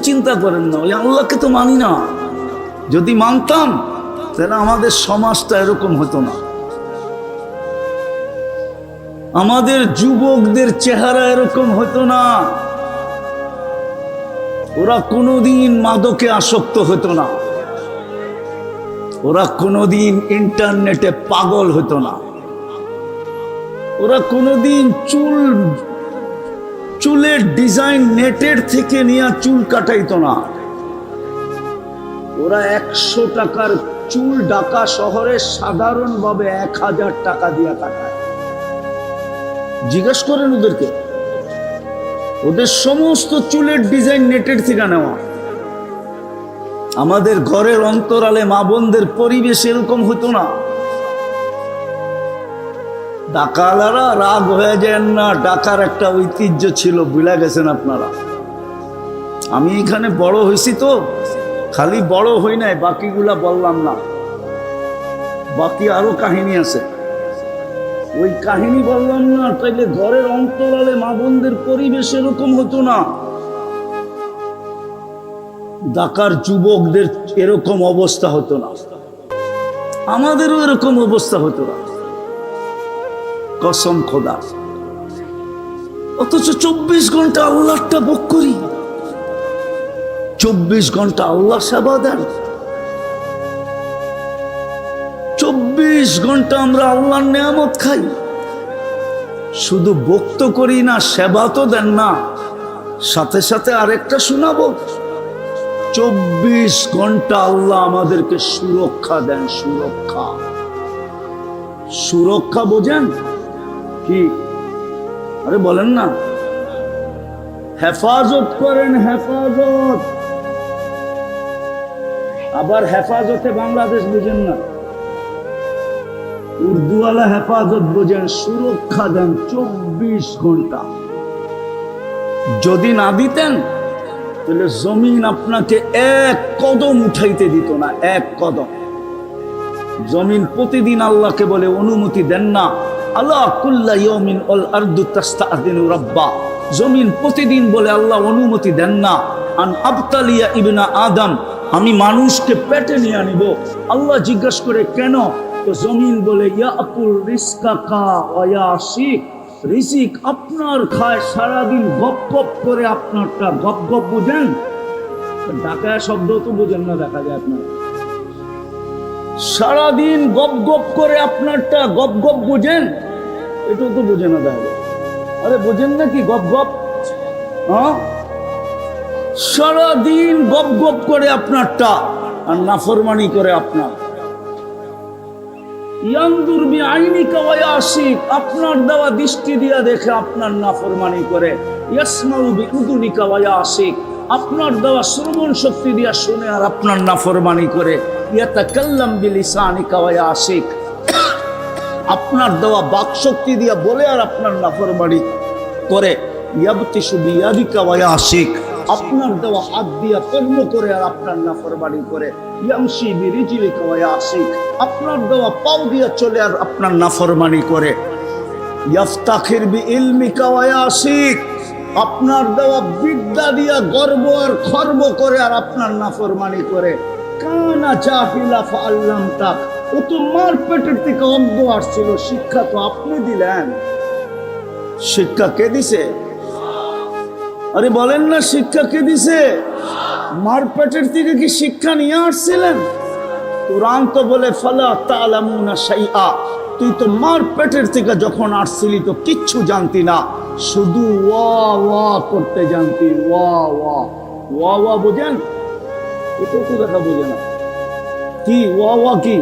চিন্তা করেন না, ওই আল্লাহকে তো মানি না। যদি মানতাম তাহলে আমাদের সমাজটা এরকম হতো না, আমাদের যুবকদের চেহারা এরকম হতো না, ওরা কোনোদিন মাদকে আসক্ত হতো না, ওরা কোনোদিন ইন্টারনেটে পাগল হতো না, ওরা কোনোদিন চুলের ডিজাইন নেটের থেকে নিয়ে চুল কাটাইতো না। ওরা 100 টাকার চুল ঢাকা শহরে সাধারণভাবে 1000 টাকা দিয়ে কাটায়। জিজ্ঞেস করেন ওদেরকে, ওদের সমস্ত চুলের ডিজাইন নেটের থেকে নেওয়া। আমাদের ঘরের অন্তরালে মা বোনদের পরিবেশ এরকম হতো না। ডাকালারা রাগ হয়ে যায় না, ডাকার একটা ঐতিহ্য ছিল, ভুলে গেছেন আপনারা। আমি এখানে বড় হয়েছি তো, খালি বড় হই নাই, বাকিগুলা বললাম না, বাকি আরো কাহিনী আছে, ওই কাহিনী বললাম না। তাইলে ঘরের অন্তরালে মা বোনদের পরিবেশ এরকম হতো না। ঢাকার যুবকদের এরকম অবস্থা হতো না, আমাদেরও এরকম অবস্থা হতো না, কসম খোদা। অথচ 24 ঘন্টা আল্লাহটা ভোগ করি, 24 ঘন্টা আল্লাহ সেবা দেন, 24 ঘন্টা আমরা আল্লাহর নেয়ামত খাই। শুধু ভক্ত করি না, সেবা তো দেন না। সাথে সাথে আরেকটা শোনাবো, 24 ঘন্টা আল্লাহ আমাদেরকে সুরক্ষা দেন। সুরক্ষা, সুরক্ষা বোঝেন কি? আরে বলেন না, হেফাজত করেন, হেফাজত। আবার হেফাজতে বাংলাদেশ বুঝেন না, উর্দুওয়ালা হেফাজত বোঝেন, সুরক্ষা দেন 24 ঘন্টা। যদি না দিতেন তাহলে জমিন আপনাকে 1 কদম উঠাইতে দিত না, 1 কদম। জমিন প্রতিদিন আল্লাহকে বলে অনুমতি দেন না, আল্লাহ কুল্লা ইয়াউমিন আল আরদু তাস্তাআযিনু রাব্বা। জমিন প্রতিদিন বলে আল্লাহ অনুমতি দেন না, আন আবতালিয়া ইবনা আদম, আমি মানুষকে পেটে নিয়ে আনিব। আল্লাহ জিজ্ঞাসা করে কেন? তো জমিন বলে ইয়াকুল রিজকাকা ওয়া ইয়াশিক, রিজিক আপনার খায়, সারাদিন গপ গপ করে আপনারটা। গপ গপ বুঝেন? ঢাকা শব্দ তো বুঝেন না, দেখা যায় আপনার। সারাদিন গপ গপ করে আপনারটা, গপ গপ বুঝেন? এটাও তো বুঝে না তাহলে। আরে বুঝেন নাকি গপ গপ? হ্যাঁ, সারাদিন গপ গপ করে আপনারটা আর নাফরমানি করে আপনার। ইয়ানদুর বিআইনিকা ওয়া ইয়াশিক, আপনার দেওয়া দৃষ্টি দিয়া দেখে আপনার নাফরমানি করে। ইয়াসমাউ বিউযুনিকা ওয়া ইয়াশিক, আপনার দেওয়া শ্রবণ শক্তি দিয়া শুনে আর আপনার নাফরমানি করে। ইয়াতাকাল্লাম বিলিসানিকা ওয়া ইয়াশিক, আপনার দেওয়া বাক শক্তি দিয়া বলে আর আপনার নাফরমানি করে। ইয়াবতিশু বিয়াদিকা ওয়া ইয়াশিক, আপনার দেওয়া হাত দিয়া কর্ম করে আর আপনার নাফরমানি করে। ইয়ামশি বিরিজলিকা ওয়া ইয়াশিক, আপনার দেওয়া পাও দিয়া চলে আর আপনার নাফরমানি করে। ইয়াফতাখির বিইলমিকা ওয়া ইয়াশিক, আপনার দেওয়া বিদ্যা দিয়া গর্ব আর খর্ব করে আর আপনার নাফরমানি করে। কানা জাহিলা ফাআল্লামতাক, ও তো মার পেটের থেকে অজ্ঞ আসছিল, শিক্ষা তো আপনি দিলেন। শিক্ষা কে দিছে? আরে বলেন না, শিক্ষা কে দিছে? মার পেটের থেকে কি শিক্ষা নিয়ে আসছিলেন? কোরআন তো বলে ফালা তা'লামুনা শাইআ, তুই তো মার পেটের থেকে যখন আসছিলি তো কিচ্ছু জানতি না, শুধু ওয়া ওয়া করতে জানতি। ওয়া ওয়া ওয়া ওয়া বুঝেন? এটা তো দেখা বোঝে না কি ওয়া ওয়া কি?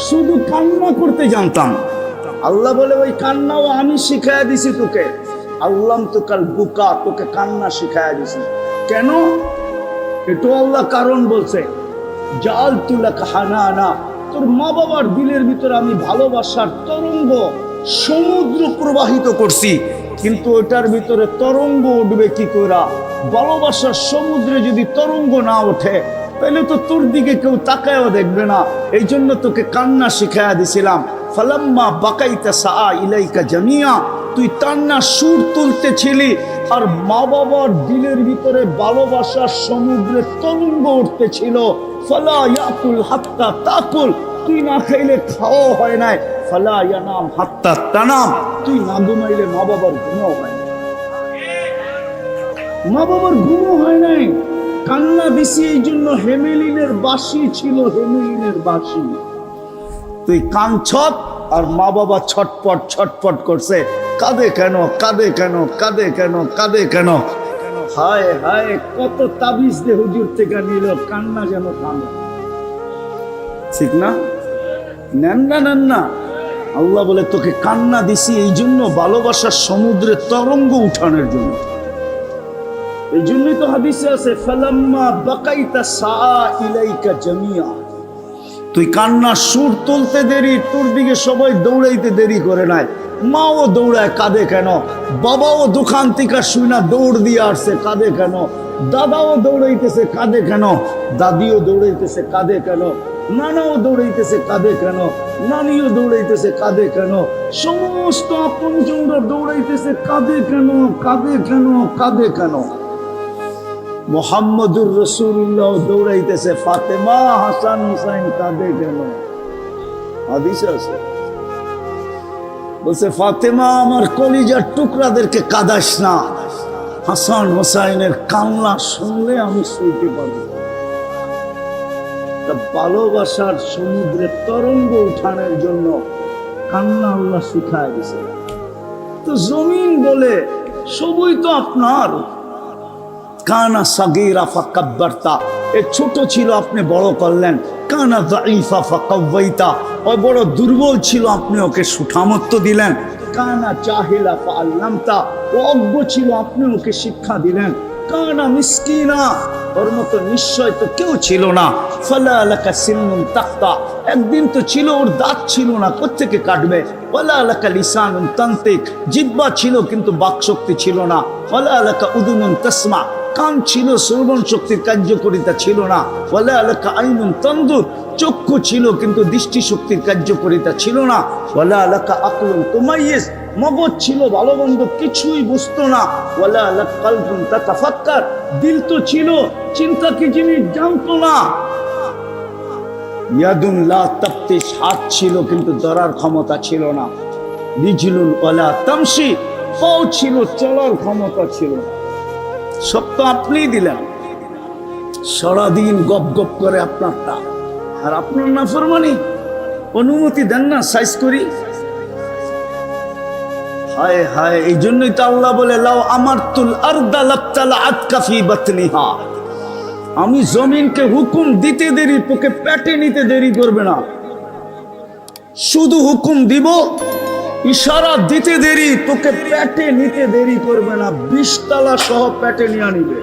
শুধু কান্না করতে জানতাম। আল্লাহ বলে ওই কান্নাও আমি শিখাইয়া দিছি তোকে। আল্লাম তো কাল বুকা, তোকে কান্না শিখাইয়া দিছি। কেন? এটা আল্লাহ কারণ বলছে, জাআলতু লাকা হানানা, তোর মা বাবার দিলের ভিতরে আমি ভালোবাসার তরঙ্গ সমুদ্র প্রবাহিত করছি। কিন্তু ওটার ভিতরে তরঙ্গ উঠবে কি করে? ভালোবাসার সমুদ্রে যদি তরঙ্গ না ওঠে তাহলে তো তোর দিকে কেউ তাকায়ও দেখবে না। এই জন্য তোকে কান্না শিখাইয়া দিছিলাম। ফালাম্মা বাকাইতা সাআ ইলাইকা জামিয়া, তুই কান্না সুর তুলতেছিলি, আর মা বাবার দিলের ভিতরে ভালোবাসার সমুদ্রে তরঙ্গ উঠতেছিল। ফালা ইয়াকুল হাত্তা তাকুল, তুই না খাইলে খাওয়া হয় নাই। ফালা ইয়ানাম হাত্তা তানাম, তুই না ঘুমাইলে মা বাবার ঘুমও হয় না। মা বাবার ঘুমও হয় নাই, কান্না দিছি এই জন্য হেমেলিনের বাঁশি ছিল, হেমেলিনের বাঁশি। তুই কাঁদছত আর মা বাবা ছটপট ছটপট করছে, কাঁদে কেন, কাঁদে কেন, কাঁদে কেন, কাঁদে কেন। হায় হায়, কত তাবিজ দে হুজুর থেকে নিল, কান্না যেন থামে। ঠিক না? নেন না, নেন না। আল্লাহ বলে তোকে কান্না দিছি এই জন্য, ভালোবাসার সমুদ্রে তরঙ্গ উঠানোর জন্য। এই জন্যই তো হাদিসে আছে, ফালাম্মা বাকাইতা সাআ ইলাইকা জামিয়া, তুই কান্নার সুর তুলতে দেরি, তোর দিকে সবাই দৌড়াইতে দেরি করে নাই। মাও দৌড়ায়, কাঁদে কেন? বাবাও দোকান থেকে শুনা দৌড় দিয়ে আসছে, কাঁদে কেন? দাদাও দৌড়াইতেছে, কাঁদে কেন? দাদিও দৌড়াইতেছে, কাঁদে কেন? নানাও দৌড়াইতেছে, কাঁদে কেন? নানিও দৌড়াইতেছে, কাঁদে কেন? সমস্ত আপনজনরা দৌড়াইতেছে, কাঁদে কেন, কাঁদে কেন, কাঁদে কেন? মুহাম্মদুর রাসূলুল্লাহ দৌড়াইতেছে, ফাতেমা হাসান হুসাইন কাঁদে কেন? হাদিস আছে, বলছে ফাতেমা আমার কলিজার টুকরাদেরকে কাঁদাস না, হাসান হুসাইনের কান্না শুনলে আমি সইতে পারবো। ভালোবাসার সমুদ্রে তরঙ্গ উঠানোর জন্য কান্না আল্লাহ শিখায় দিছে। তো জমিন বলে সবই তো আপনার। কানা সাগীরা ফাকাব্বারতা, এ ছোট ছিল আপনি বড় করলেন। কানা দাঈফা ফাকাওয়াইতা, ও বড় দুর্বল ছিল আপনি ওকে সুঠামত্ব দিলেন। কানা জাহিলা ফাআল্লামতা, ও অজ্ঞ ছিল আপনি ওকে শিক্ষা দিলেন। কানা মিসকিনা, ওর মতো নিশ্চয় তো কেউ ছিল না। ফালা লাকা সিন্নুন তাক্তা, একদিন তো ছিল ওর দাঁত ছিল না, কোত্থেকে কাটবে? ওয়ালা লাকা লিসানুন তানতিক, জিহ্বা ছিল কিন্তু বাকশক্তি ছিল না। ওয়ালা লাকা উদুনুন তাসমা, কান ছিল, শ্রবণ শক্তির কার্যকারিতা ছিল না। ওয়ালা লাকা আইনুন তানদুর, চক্ষু ছিল কিন্তু দৃষ্টি শক্তির কার্যকারিতা ছিল না। ওয়ালা লাকা আকলুন তুমাইয়িজ, মগজ ছিল ভালো মন্দ কিছুই বুঝতো না। ওয়ালা লাকা কলবুন তাতাফাক্কার, দিল তো ছিল, চিন্তা কি জিনিস জানতো না। ইয়াদুন লা তাফতিশ, হাত ছিল কিন্তু ধরার ক্ষমতা ছিল না। রিজলুন ওয়ালা তামশি, পাও ছিল, চলার ক্ষমতা ছিল না। সব তো আপনিই দিলেন। সারাদিন গপ গপ করে আপনারটা, আর আপনার নাফরমানি। অনুমতি দেন না সাইজ করি। হায় হায়, এই জন্যই তো আল্লাহ বলে লাউ আমারতুল আরদা লাবতালাআত কাফি বাতনিহা, আমি জমিনকে হুকুম দিতে দেরি, তোকে পেটে নিতে দেরি করবে না। শুধু হুকুম দিব, ইশারা দিতে দেরি, তোকে পেটে নিতে দেরি করবে না। 20 তলা সহ পেটে নিয়ে নিবে।